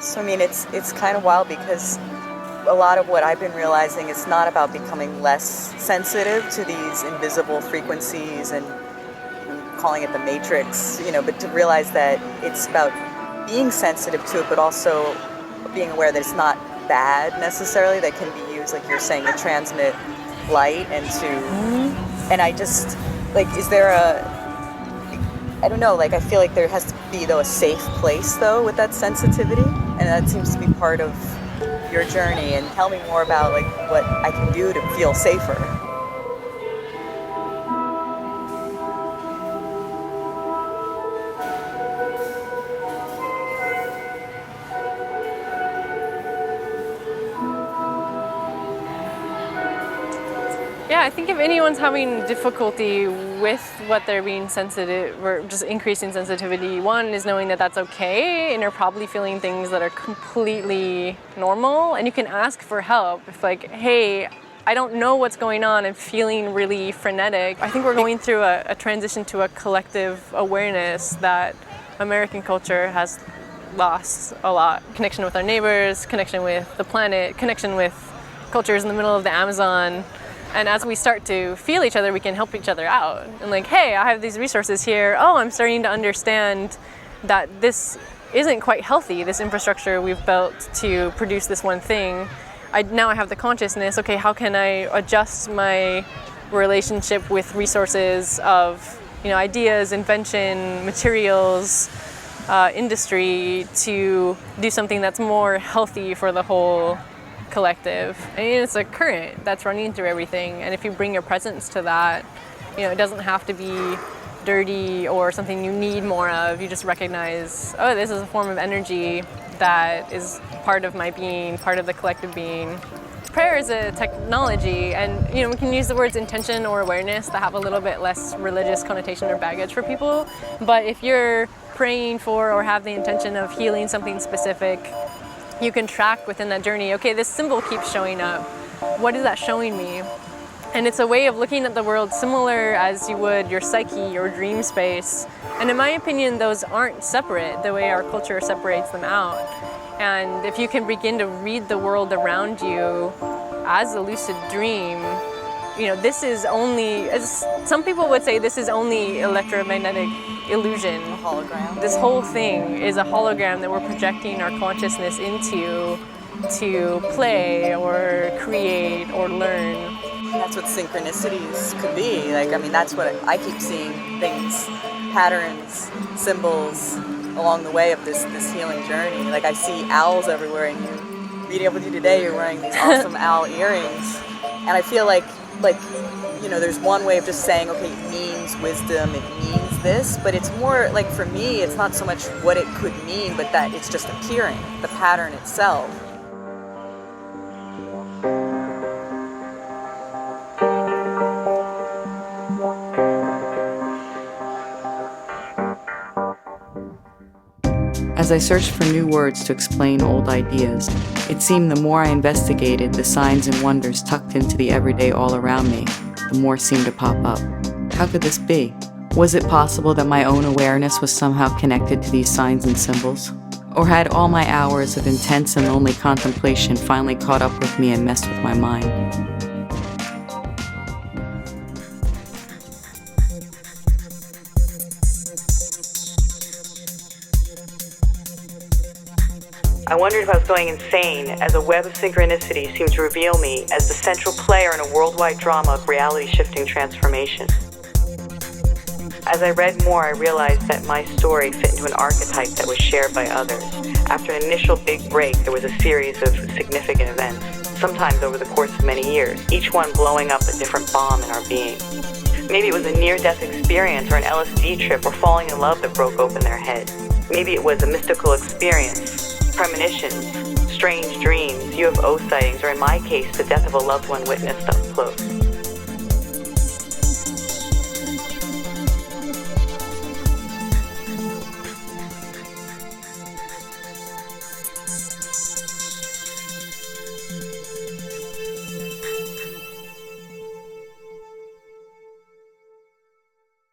So I mean, it's kind of wild because a lot of what I've been realizing is not about becoming less sensitive to these invisible frequencies and calling it the matrix, but to realize that it's about being sensitive to it, but also being aware that it's not bad necessarily, that can be used, like you're saying, to transmit light and to, and I just, like, is there I don't know, like, I feel like there has to be, though, a safe place, though, with that sensitivity, and that seems to be part of your journey. And tell me more about, like, what I can do to feel safer. Yeah, I think if anyone's having difficulty with what they're being sensitive or just increasing sensitivity, one is knowing that that's okay and you're probably feeling things that are completely normal, and you can ask for help. If like, hey, I don't know what's going on, I'm feeling really frenetic. I think we're going through a transition to a collective awareness that American culture has lost a lot. Connection with our neighbors, connection with the planet, connection with cultures in the middle of the Amazon. And as we start to feel each other, we can help each other out. And like, hey, I have these resources here. Oh, I'm starting to understand that this isn't quite healthy, this infrastructure we've built to produce this one thing. Now I have the consciousness, okay, how can I adjust my relationship with resources of, ideas, invention, materials, industry to do something that's more healthy for the whole collective. I mean, it's a current that's running through everything, and if you bring your presence to that, it doesn't have to be dirty or something you need more of. You just recognize, oh, this is a form of energy that is part of my being, part of the collective being. Prayer is a technology, and we can use the words intention or awareness that have a little bit less religious connotation or baggage for people. But if you're praying for or have the intention of healing something specific, you can track within that journey, okay, this symbol keeps showing up. What is that showing me? And it's a way of looking at the world similar as you would your psyche or dream space. And in my opinion, those aren't separate the way our culture separates them out. And if you can begin to read the world around you as a lucid dream, this is only, as some people would say, this is only electromagnetic illusion. A hologram. This whole thing is a hologram that we're projecting our consciousness into to play or create or learn. That's what synchronicities could be. Like, I mean, that's what I keep seeing, things, patterns, symbols along the way of this healing journey. Like, I see owls everywhere, and you, meeting up with you today, you're wearing these awesome owl earrings. And I feel like, there's one way of just saying, okay, it means wisdom, it means this, but it's more like, for me, it's not so much what it could mean, but that it's just appearing, the pattern itself. As I searched for new words to explain old ideas, it seemed the more I investigated the signs and wonders tucked into the everyday all around me, the more seemed to pop up. How could this be? Was it possible that my own awareness was somehow connected to these signs and symbols? Or had all my hours of intense and lonely contemplation finally caught up with me and messed with my mind? I wondered if I was going insane as a web of synchronicity seemed to reveal me as the central player in a worldwide drama of reality-shifting transformation. As I read more, I realized that my story fit into an archetype that was shared by others. After an initial big break, there was a series of significant events, sometimes over the course of many years, each one blowing up a different bomb in our being. Maybe it was a near-death experience or an LSD trip or falling in love that broke open their head. Maybe it was a mystical experience, premonitions, strange dreams, UFO sightings, or in my case, the death of a loved one witnessed up close.